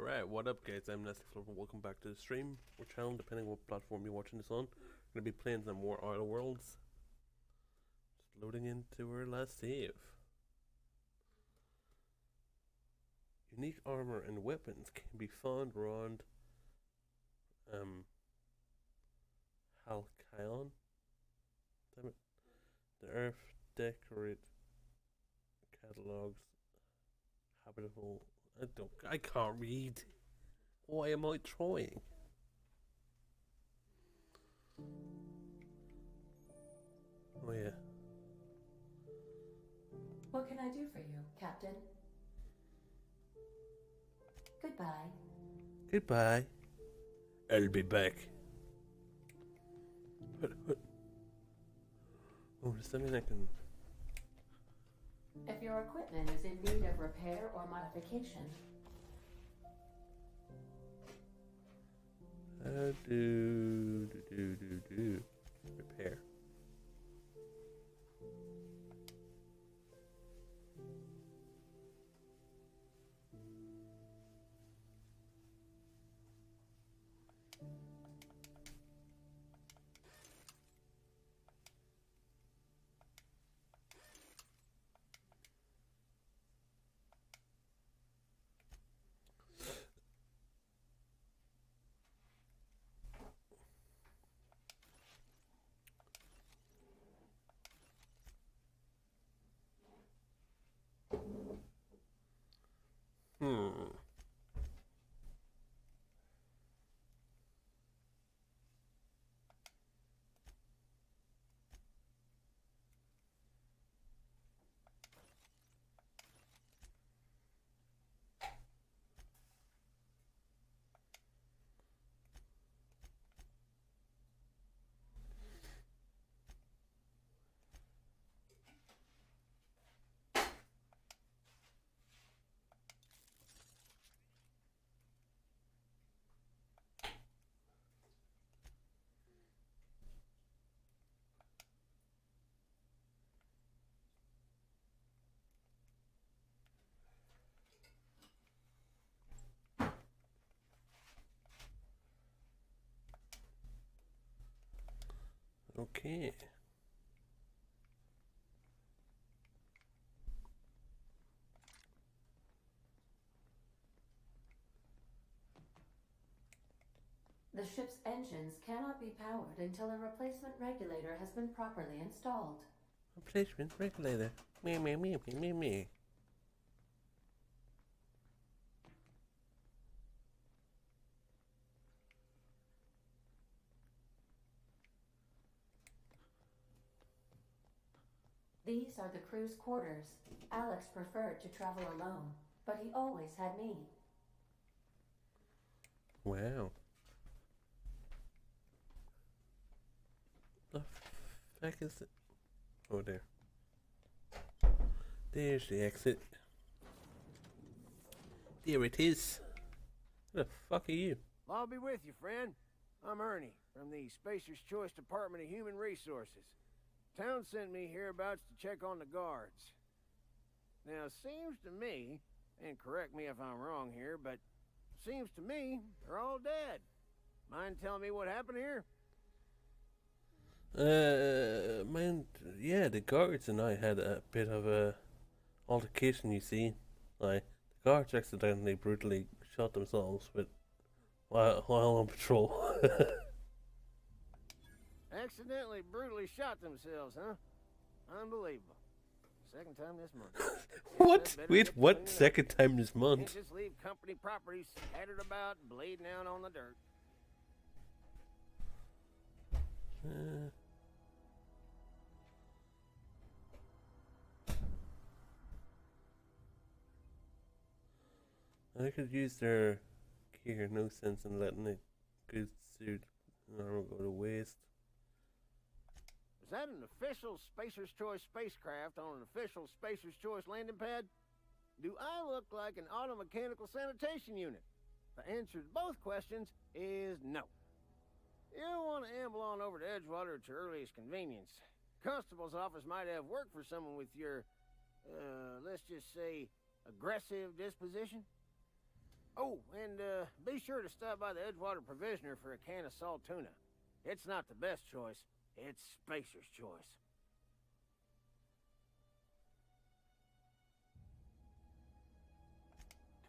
Alright, what up guys, I'm Nastyflubber, welcome back to the stream, or channel, depending on what platform you're watching this on. We're going to be playing some more Outer Worlds. Just loading into our last save. Unique armor and weapons can be found around Halcyon. Damn it. The Earth decorate catalogs habitable. I can't read. Why am I trying? Oh yeah. What can I do for you, Captain? Goodbye. Goodbye. I'll be back. What? Oh, does that mean I can... If your equipment is in need of repair or modification. Do. Repair. Okay. The ship's engines cannot be powered until a replacement regulator has been properly installed. Replacement regulator. Me. These are the crew's quarters. Alex preferred to travel alone, but he always had me. Wow. The fuck is it? Oh, there. There's the exit. There it is. Who the fuck are you? I'll be with you, friend. I'm Ernie, from the Spaceship Choice Department of Human Resources. Town sent me hereabouts to check on the guards. Now, it seems to me, and correct me if I'm wrong here, but seems to me they're all dead. Mind telling me what happened here? Man, yeah, the guards and I had a bit of a altercation, you see. Like, the guards accidentally brutally shot themselves while on patrol. Accidentally brutally shot themselves, huh? Unbelievable. Second time this month. What? Wait, what? Second time this Can't month? just leave company property scattered about, bleeding out on the dirt. I could use their gear, no sense in letting a good suit armor go to waste. Is that an official Spacer's Choice spacecraft on an official Spacer's Choice landing pad? Do I look like an automechanical sanitation unit? The answer to both questions is no. You'll want to amble on over to Edgewater at your earliest convenience. Constable's office might have work for someone with your, let's just say, aggressive disposition. Oh, and be sure to stop by the Edgewater Provisioner for a can of salt tuna. It's not the best choice. It's Spacer's Choice.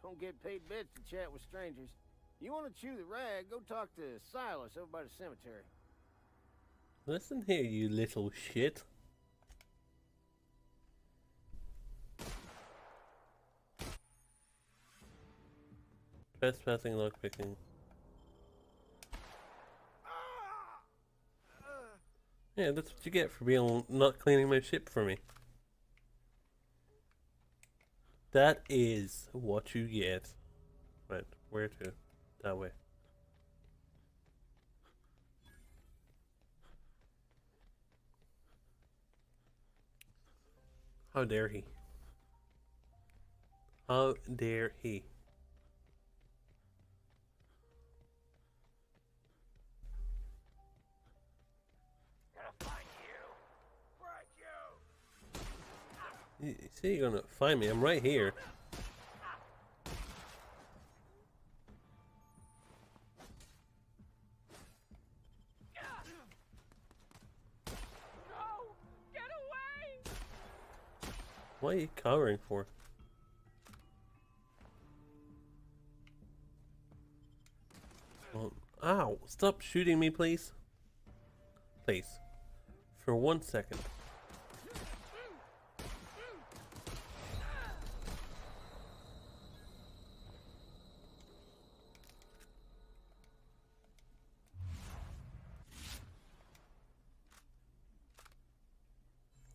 Don't get paid bits to chat with strangers. You want to chew the rag, go talk to Silas over by the cemetery. Listen here, you little shit. Trespassing, lockpicking. Yeah, that's what you get for being not cleaning my ship for me. That is what you get. Right, where to? That way. How dare he? How dare he? You say you're gonna find me? I'm right here. No! Get away! What are you cowering for? Well, ow! Stop shooting me, please. Please. For 1 second.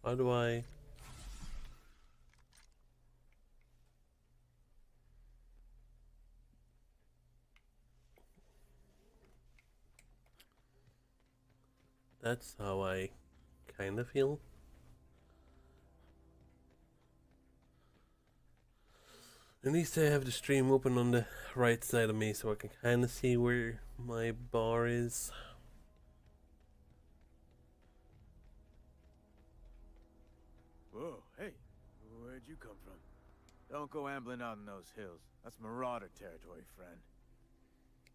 How do I... That's how I kind of feel. At least I have the stream open on the right side of me so I can kind of see where my bar is. Whoa, hey, where'd you come from? Don't go ambling out in those hills. That's Marauder territory, friend.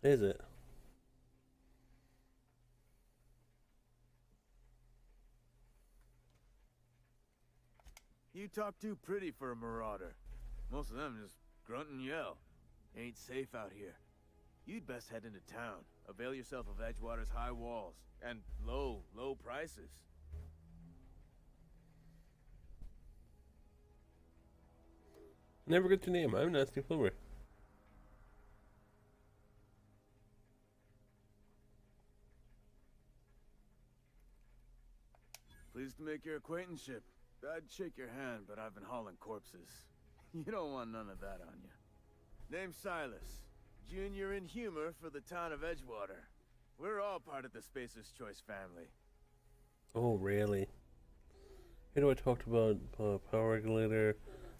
Is it? You talk too pretty for a Marauder. Most of them just grunt and yell. Ain't safe out here. You'd best head into town. Avail yourself of Edgewater's high walls. And low prices. Never get your name. I'm Nastyflubber. Pleased to make your acquaintanceship. I'd shake your hand, but I've been hauling corpses. You don't want none of that on you. Name's Silas. Junior in humor for the town of Edgewater. We're all part of the Spacer's Choice family. Oh, really? Here do I talked about power regulator.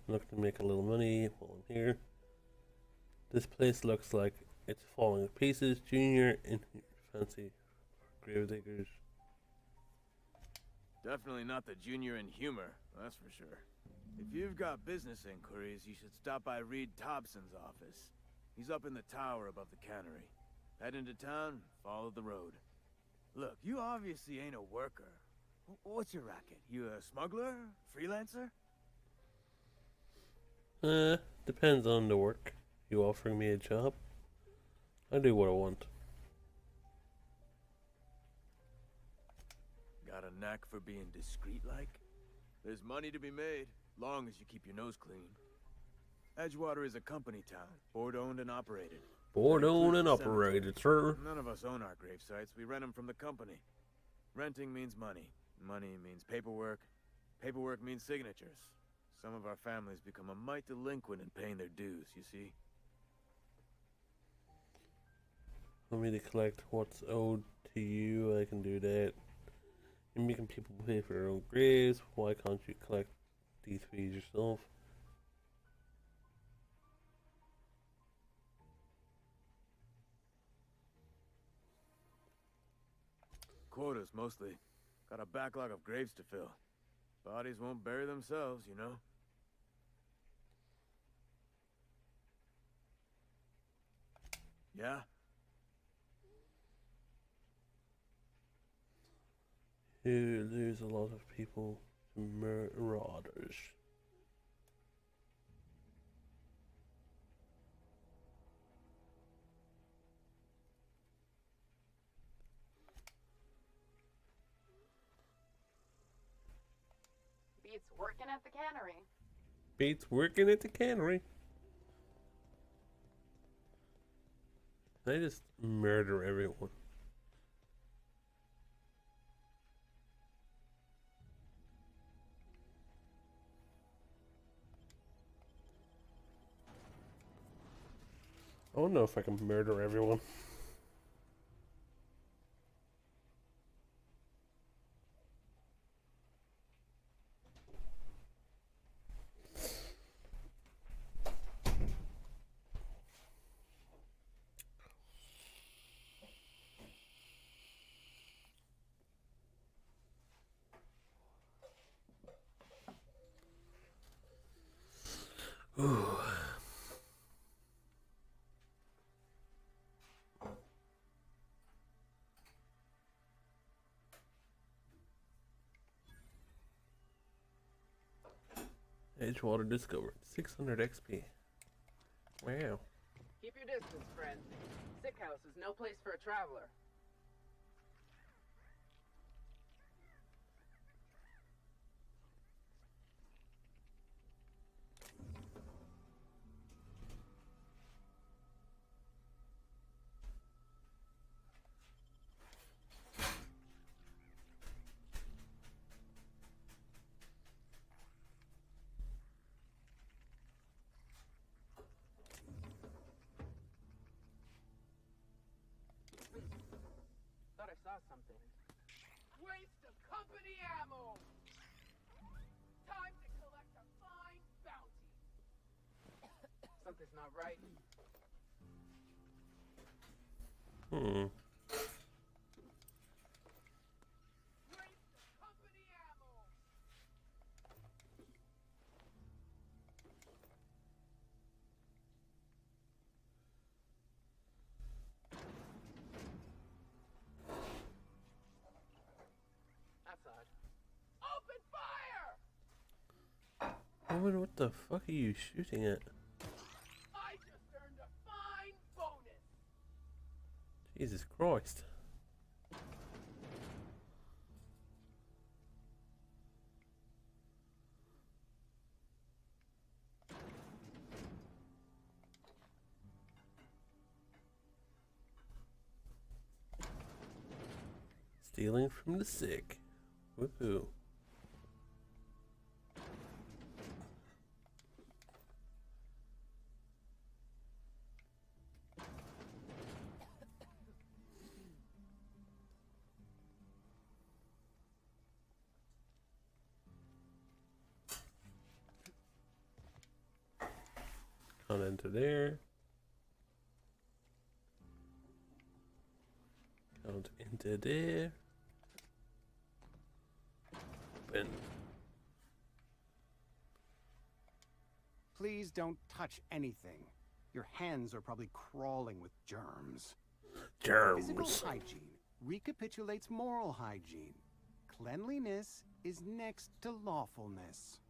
I'm looking to make a little money while I'm here. This place looks like it's falling to pieces. Junior in fancy grave diggers. Definitely not the junior in humor, that's for sure. If you've got business inquiries, you should stop by Reed Thompson's office. He's up in the tower above the Cannery. Head into town, follow the road. Look, you obviously ain't a worker. What's your racket? You a smuggler? Freelancer? Depends on the work. You offering me a job? I do what I want. Got a knack for being discreet-like? There's money to be made, long as you keep your nose clean. Edgewater is a company town, board-owned and operated. Board-owned and operated, sir. None of us own our grave sites, we rent them from the company. Renting means money. Money means paperwork. Paperwork means signatures. Some of our families become a mite delinquent in paying their dues, you see? Want me to collect what's owed to you? I can do that. You're making people pay for their own graves. Why can't you collect these fees yourself? Quotas, mostly. Got a backlog of graves to fill. Bodies won't bury themselves, you know? Yeah? You lose a lot of people to Marauders. Beats working at the cannery. Beats working at the cannery. They just murder everyone. I don't know if I can murder everyone. Ooh. Edgewater discovered 600 XP. Wow. Keep your distance, friend. Sick house is no place for a traveler. Thought I saw something. Waste of company ammo! Time to collect a fine bounty! Something's not right. Waste of company ammo! That's odd. Open fire! Woman, what the fuck are you shooting at? I just earned a fine bonus! Jesus Christ. Stealing from the sick. Woohoo. Can't enter there. Can't enter there. Open. Please don't touch anything. Your hands are probably crawling with germs. Physical Germs. hygiene recapitulates moral hygiene. Cleanliness is next to lawfulness.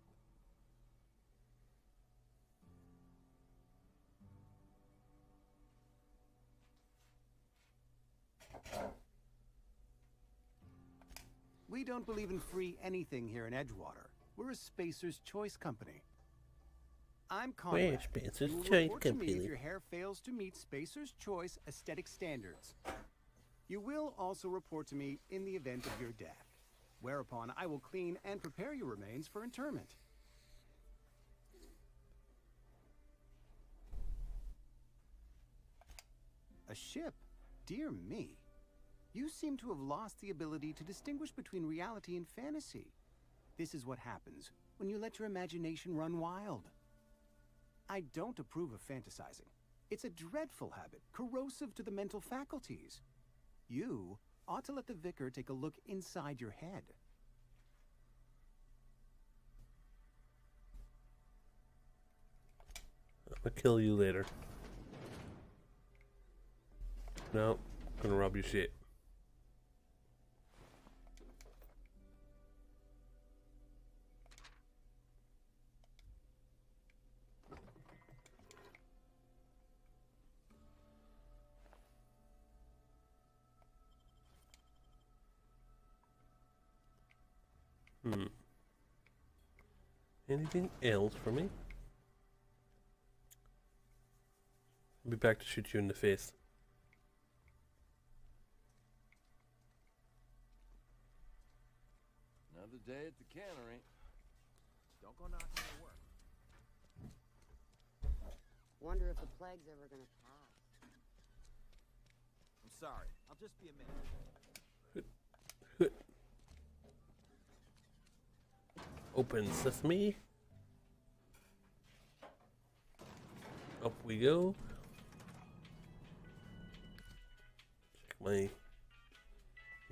We don't believe in free anything here in Edgewater. We're a Spacer's Choice company. I'm Where's Conrad. Spacer's You will Choice report to me company? if your hair fails to meet Spacer's Choice aesthetic standards. You will also report to me in the event of your death, whereupon I will clean and prepare your remains for interment. A ship? Dear me. You seem to have lost the ability to distinguish between reality and fantasy. This is what happens when you let your imagination run wild. I don't approve of fantasizing. It's a dreadful habit, corrosive to the mental faculties. You ought to let the vicar take a look inside your head. I'll kill you later. No, gonna rob your shit. Anything else for me? I'll be back to shoot you in the face. Another day at the cannery. Don't go knocking your work. Wonder if the plague's ever gonna pass. I'm sorry. I'll just be a minute. Open sesame. Up we go. Check my...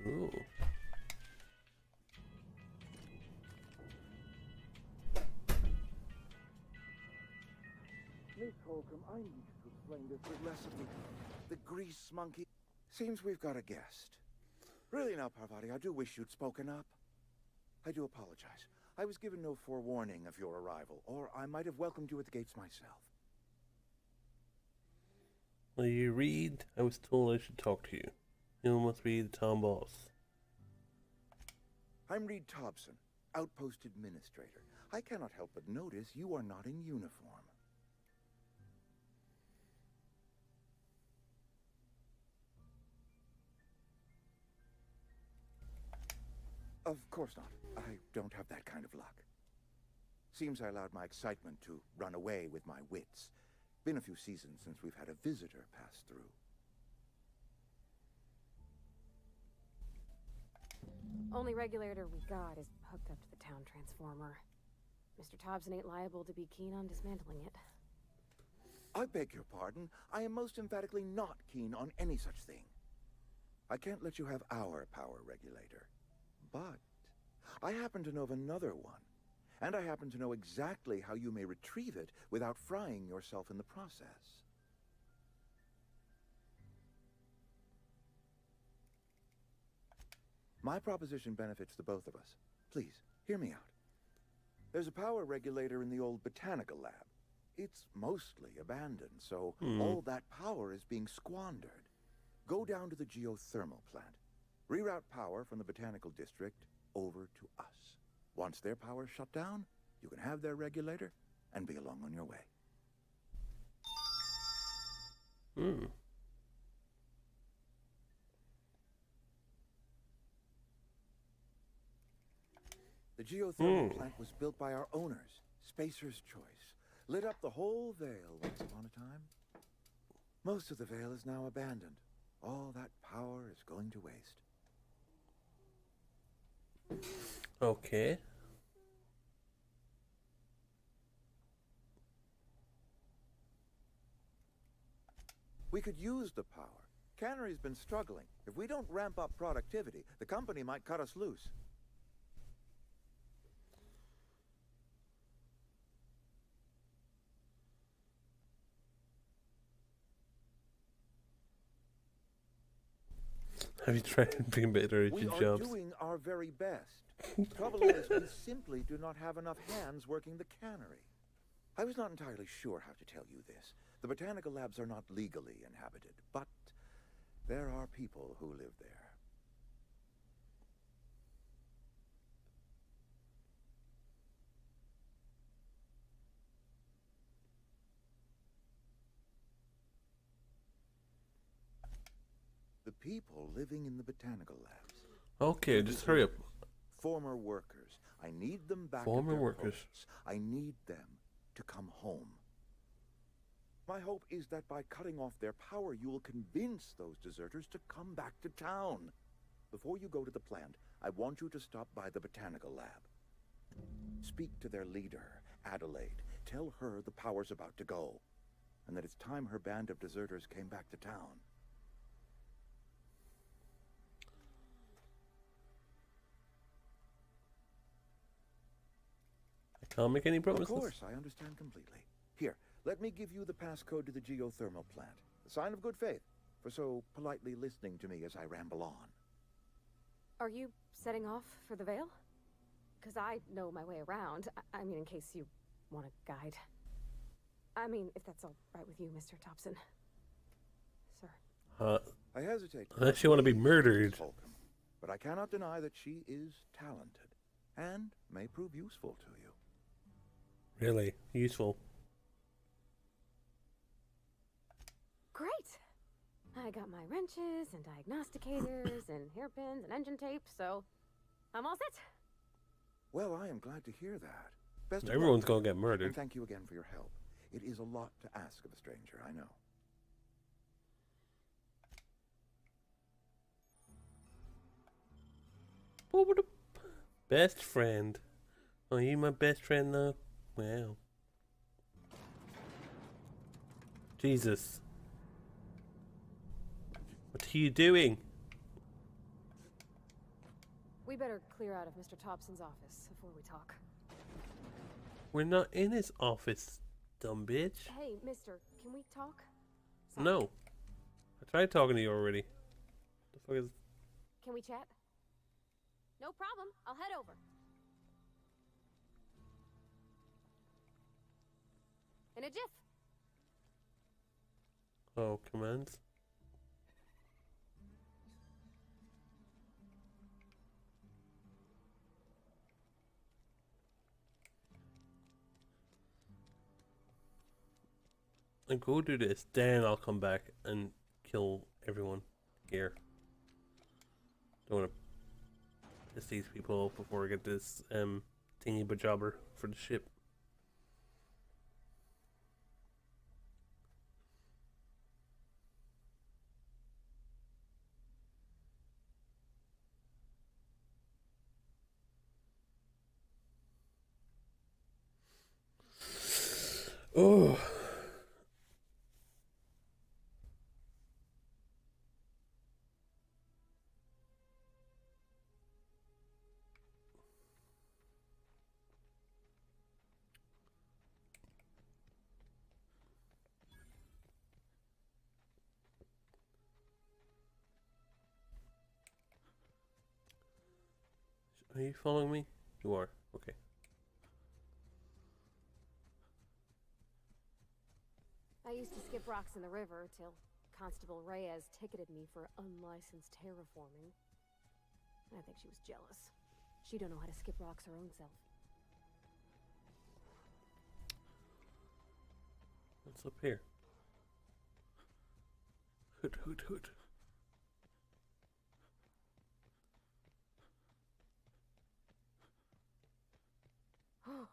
Ooh. Miss Holcomb, I need you to explain this with less of the grease monkey. Seems we've got a guest. Really now, Parvati, I do wish you'd spoken up. I do apologize. I was given no forewarning of your arrival, or I might have welcomed you at the gates myself. Will you read? I was told I should talk to you. You must be the town boss. I'm Reed Thompson, Outpost Administrator. I cannot help but notice you are not in uniform. Of course not. I don't have that kind of luck. Seems I allowed my excitement to run away with my wits. Been a few seasons since we've had a visitor pass through. Only regulator we got is hooked up to the town transformer. Mr. Thompson ain't liable to be keen on dismantling it. I beg your pardon. I am most emphatically not keen on any such thing. I can't let you have our power regulator. But I happen to know of another one. And I happen to know exactly how you may retrieve it without frying yourself in the process. My proposition benefits the both of us. Please, hear me out. There's a power regulator in the old botanical lab. It's mostly abandoned, so all that power is being squandered. Go down to the geothermal plant. Reroute power from the botanical district over to us. Once their power's shut down, you can have their regulator and be along on your way. The geothermal plant was built by our owners, Spacer's Choice. Lit up the whole Vale once upon a time. Most of the Vale is now abandoned. All that power is going to waste. Okay. We could use the power. Cannery's been struggling. If we don't ramp up productivity, the company might cut us loose. Have you tried being better at We your are jobs? doing our very best. Trouble is, we simply do not have enough hands working the cannery. I was not entirely sure how to tell you this. The botanical labs are not legally inhabited, but there are people who live there. The people living in the botanical labs. Okay, just hurry up. Former workers. I need them back. Former at their workers. homes. I need them to come home. My hope is that by cutting off their power, you will convince those deserters to come back to town. Before you go to the plant, I want you to stop by the botanical lab. Speak to their leader, Adelaide. Tell her the power's about to go, and that it's time her band of deserters came back to town. Can't make any promises. Of course, I understand completely. Here, let me give you the passcode to the geothermal plant. A sign of good faith. for so politely listening to me as I ramble on. Are you setting off for the Vale? Because I know my way around. I mean, in case you want a guide. I mean, if that's all right with you, Mr. Thompson. Sir. I hesitate. Unless you want to be murdered. Holcomb, but I cannot deny that she is talented and may prove useful to you. Really? Useful. Great! I got my wrenches and diagnosticators and hairpins and engine tape, so I'm all set. Well, I am glad to hear that. Best of Everyone's luck, gonna get murdered. and thank you again for your help. It is a lot to ask of a stranger, I know. Best friend. Oh, you my best friend now? Wow. Jesus. What are you doing? We better clear out of Mr. Thompson's office before we talk. We're not in his office, dumb bitch. Hey, mister, can we talk? No. I tried talking to you already. The fuck is... Can we chat? No problem. I'll head over. In a jiff. Oh, commands? And go do this, then I'll come back and kill everyone here. Don't want to piss these people off before I get this thingy bajobber for the ship. Oh. Are you following me? You are. Okay. I used to skip rocks in the river till Constable Reyes ticketed me for unlicensed terraforming. I think she was jealous. She don't know how to skip rocks her own self. What's up here? Hoot, hoot, hoot. Oh,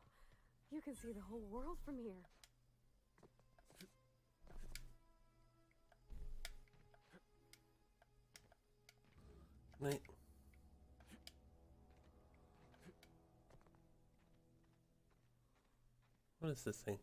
you can see the whole world from here. Right. What is this thing?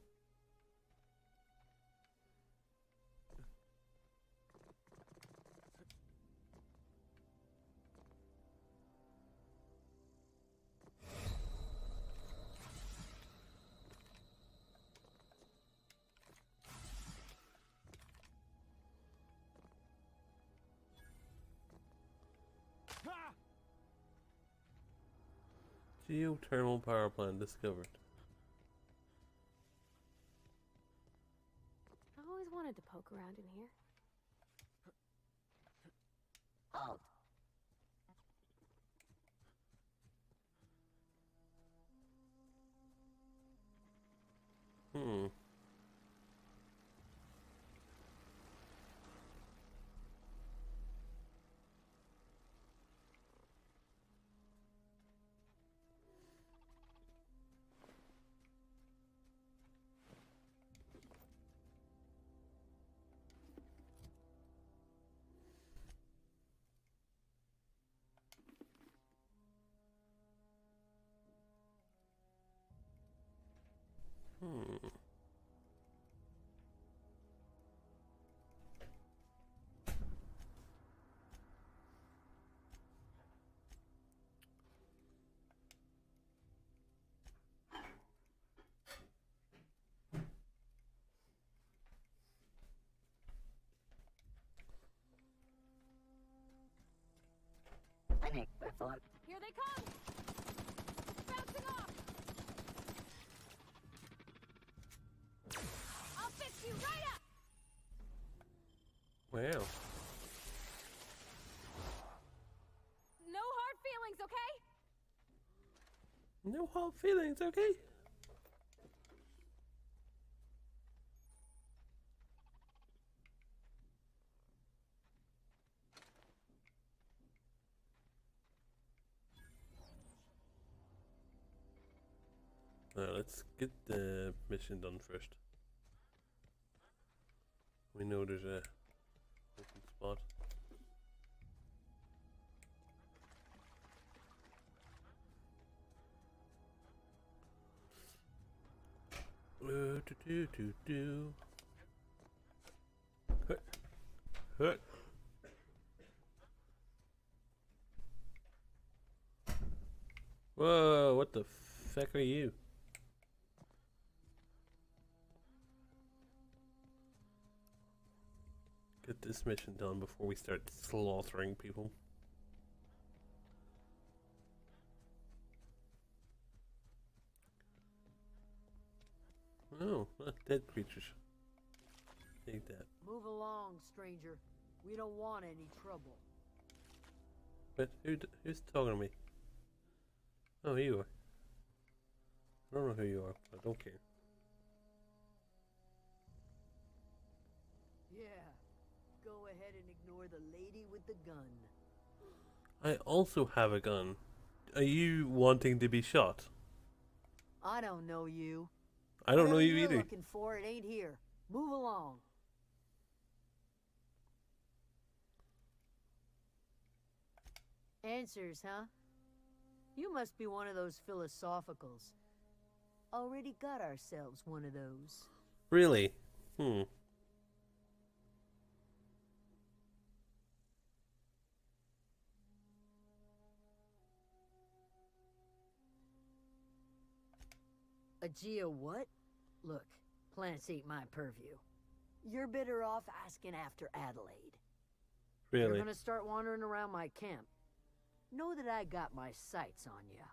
Geothermal power plant discovered. I always wanted to poke around in here. Halt! Hmm. Hmm. panic before... Here they come! Bouncing off! I'll fix you right up! Wow. No hard feelings, okay? No hard feelings, okay? Let's get the mission done first. We know there's a open spot. Do. Hut. Whoa, what the fuck are you? Get this mission done before we start slaughtering people. Oh, dead creatures. Take that. Move along, stranger. We don't want any trouble. But who's talking to me? Oh, you are. I don't know who you are, but I don't care. Yeah. Go ahead and ignore the lady with the gun. I also have a gun. Are you wanting to be shot? I don't know you. I don't know Whatever you you're either. Looking for it ain't here. Move along. Answers, huh? You must be one of those philosophicals. Already got ourselves one of those. Really? A geo what? Look, plants ain't my purview. You're better off asking after Adelaide. Really? You're gonna start wandering around my camp. Know that I got my sights on ya.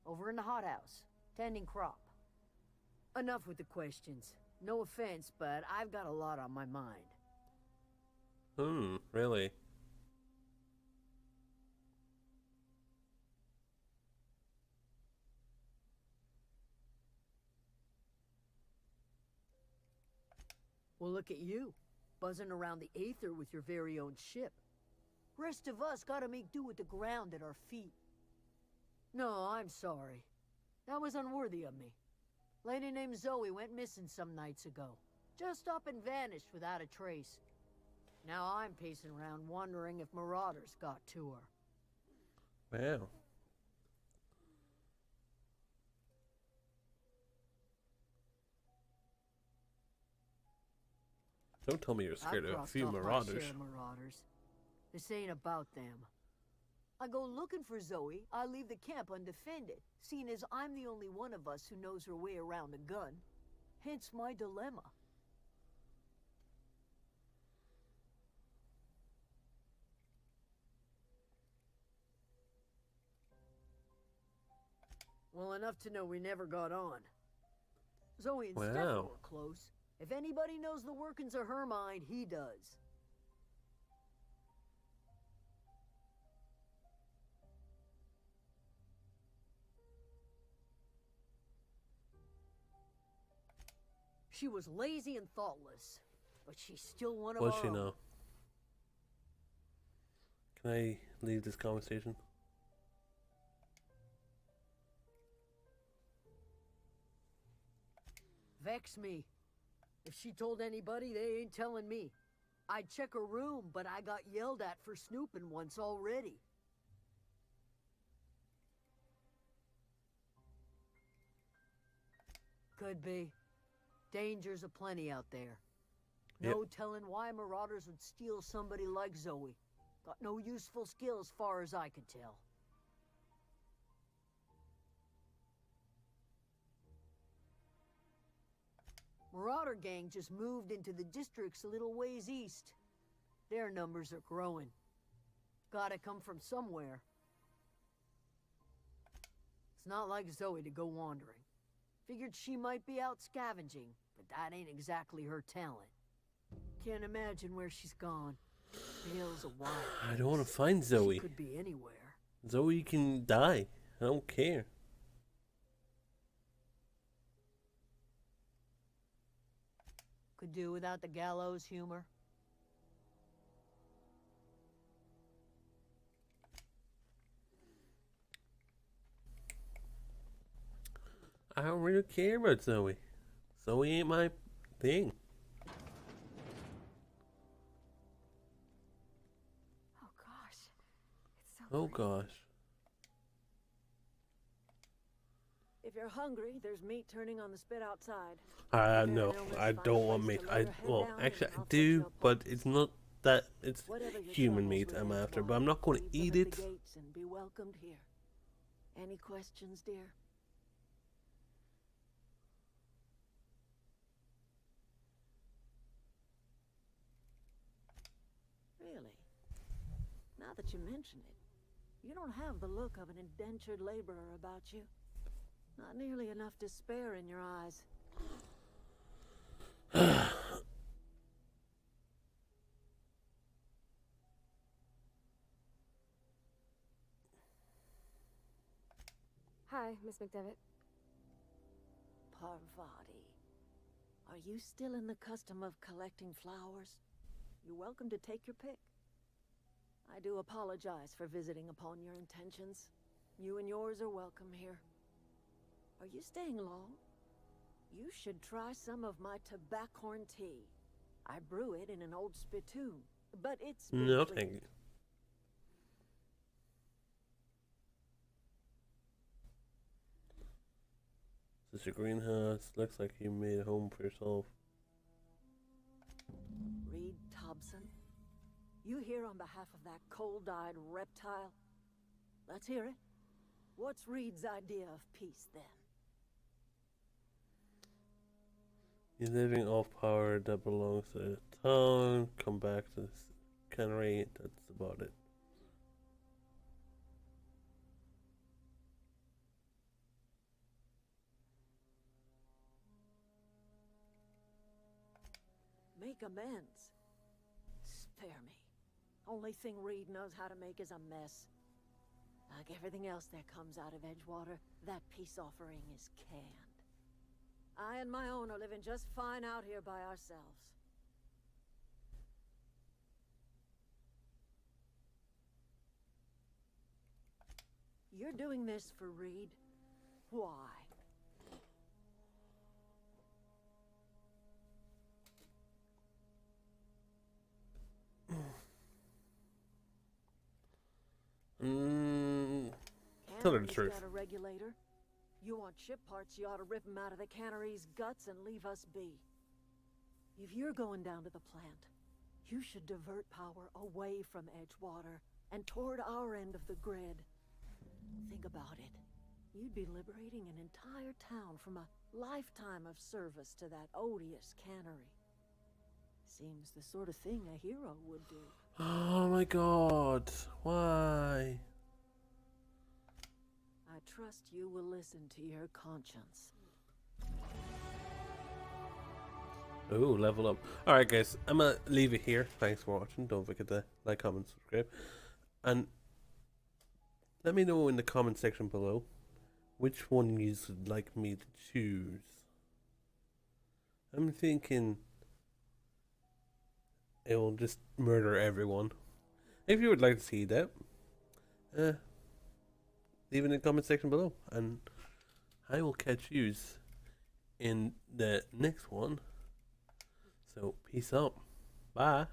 Over in the hothouse, tending crop. Enough with the questions. No offense, but I've got a lot on my mind. Really? Well, look at you, buzzing around the Aether with your very own ship. Rest of us gotta make do with the ground at our feet. No, I'm sorry. That was unworthy of me. Lady named Zoe went missing some nights ago. Just up and vanished without a trace. Now I'm pacing around wondering if Marauders got to her. Wow. Don't tell me you're scared of a few Marauders. Marauders. This ain't about them. I go looking for Zoe, I leave the camp undefended, seeing as I'm the only one of us who knows her way around a gun. Hence my dilemma. Well, enough to know we never got on. Zoe and Stefan were close. If anybody knows the workings of her mind, he does. She was lazy and thoughtless, but she's still one of our own. What's she now? Can I leave this conversation? Vex me. If she told anybody, they ain't telling me. I'd check her room, but I got yelled at for snooping once already. Could be. Dangers aplenty out there. No telling why Marauders would steal somebody like Zoe. Got no useful skill as far as I could tell. Marauder gang just moved into the districts a little ways east. Their numbers are growing. Gotta come from somewhere. It's not like Zoe to go wandering. Figured she might be out scavenging, but that ain't exactly her talent. Can't imagine where she's gone. Hale's a wild place. I don't want to find Zoe. She could be anywhere. Zoe can die. I don't care. Could do without the gallows humor. I don't really care about Zoe. Zoe ain't my thing. Oh gosh. It's so Oh pretty. gosh. If you're hungry, there's meat turning on the spit outside. No, I don't want meat. Well, actually I do, but it's not that, it's human meat I'm after, but I'm not going to eat it. And be welcomed here. Any questions, dear? Really? Now that you mention it, you don't have the look of an indentured laborer about you. Not nearly enough despair in your eyes. Hi, Miss McDevitt. Parvati, are you still in the custom of collecting flowers? You're welcome to take your pick. I do apologize for visiting upon your intentions. You and yours are welcome here. Are you staying long? You should try some of my tobaccorn tea. I brew it in an old spittoon, but it's been No, cleaned. thank you. This is your greenhouse. Looks like you made a home for yourself. Reed Thompson, you here on behalf of that cold-eyed reptile? Let's hear it. What's Reed's idea of peace, then? You're living off power that belongs to the town. Come back to this Cannery. That's about it. Make amends. Spare me. Only thing Reed knows how to make is a mess. Like everything else that comes out of Edgewater, that peace offering is canned. I and my own are living just fine out here by ourselves. You're doing this for Reed? Why? Tell her the Cannery's truth. got a regulator. You want ship parts, you ought to rip them out of the Cannery's guts and leave us be. If you're going down to the plant, you should divert power away from Edgewater and toward our end of the grid. Think about it. You'd be liberating an entire town from a lifetime of service to that odious Cannery. Seems the sort of thing a hero would do. Oh my god. Why? I trust you will listen to your conscience. Oh, level up. Alright guys, I'm gonna leave it here. Thanks for watching. Don't forget to like, comment, subscribe. And let me know in the comment section below which one you would like me to choose. I'm thinking it will just murder everyone. If you would like to see that, leave it in the comment section below, and I will catch yous in the next one. So peace out. Bye.